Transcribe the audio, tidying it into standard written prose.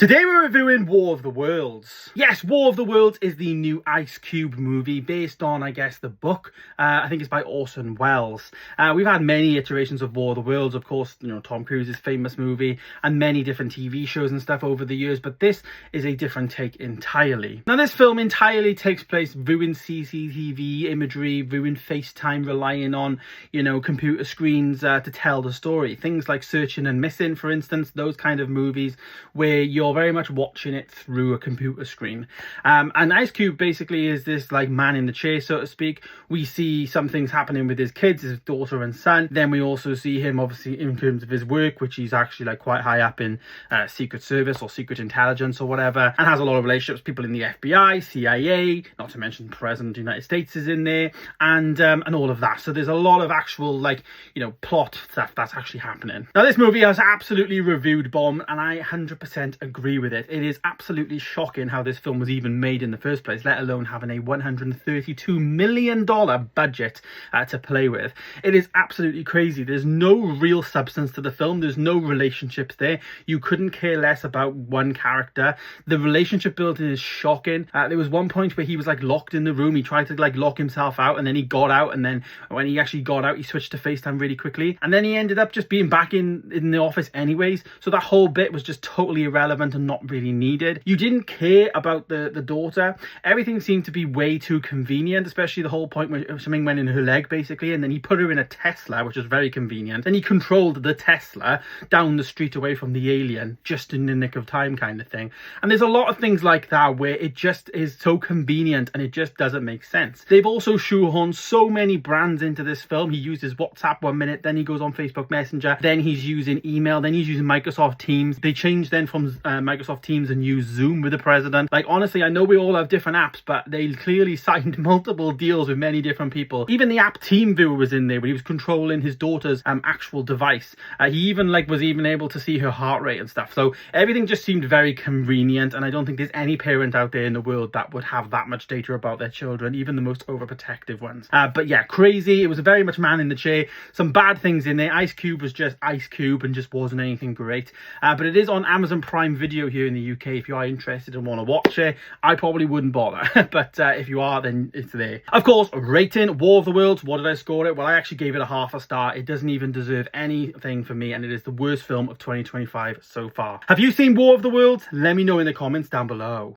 Today we're reviewing War of the Worlds. Yes, War of the Worlds is the new Ice Cube movie based on, I guess, the book. I think it's by Orson Welles. We've had many iterations of War of the Worlds, of course, Tom Cruise's famous movie, and many different TV shows and stuff over the years, but this is a different take entirely. Now, this film entirely takes place viewing CCTV imagery, viewing FaceTime, relying on, computer screens to tell the story. Things like Searching and Missing, for instance, those kind of movies where you're very much watching it through a computer screen. And Ice Cube basically is this like man in the chair, so to speak. We see some things happening with his kids, his daughter and son. Then we also see him obviously in terms of his work, which he's actually like quite high up in Secret Service or Secret Intelligence or whatever, and has a lot of relationships, people in the FBI, CIA, not to mention the President of the United States is in there, and all of that. So there's a lot of actual plot stuff that's actually happening. Now, this movie has absolutely reviewed bomb, and I 100% agree with it. It is absolutely shocking how this film was even made in the first place, let alone having a $132 million budget to play with. It is absolutely crazy. There's no real substance to the film. There's no relationships there. You couldn't care less about one character. The relationship building is shocking. There was one point where he was like locked in the room. He tried to like lock himself out, and then he got out, and then when he actually got out, he switched to FaceTime really quickly, and then he ended up just being back in the office anyways. So that whole bit was just totally irrelevant and not really needed. You didn't care about the daughter. Everything seemed to be way too convenient, especially the whole point where something went in her leg basically, and then he put her in a Tesla, which was very convenient. Then he controlled the Tesla down the street away from the alien just in the nick of time kind of thing. And there's a lot of things like that where it just is so convenient and it just doesn't make sense. They've also shoehorned so many brands into this film. He uses WhatsApp 1 minute, then he goes on Facebook Messenger, then he's using email, then he's using Microsoft Teams. They changed then from Microsoft Teams and use Zoom with the president. Like, honestly, I know we all have different apps, but they clearly signed multiple deals with many different people. Even the app TeamViewer was in there when he was controlling his daughter's actual device. He even was able to see her heart rate and stuff. So everything just seemed very convenient, and I don't think there's any parent out there in the world that would have that much data about their children, even the most overprotective ones. But yeah, crazy. It was very much man in the chair. Some bad things in there. Ice Cube was just Ice Cube and just wasn't anything great. But it is on Amazon Prime Video here in the UK. If you are interested and want to watch it, I probably wouldn't bother. But if you are, then it's there. Of course, rating War of the Worlds. What did I score it? Well, I actually gave it a half a star. It doesn't even deserve anything for me, and it is the worst film of 2025 so far. Have you seen War of the Worlds? Let me know in the comments down below.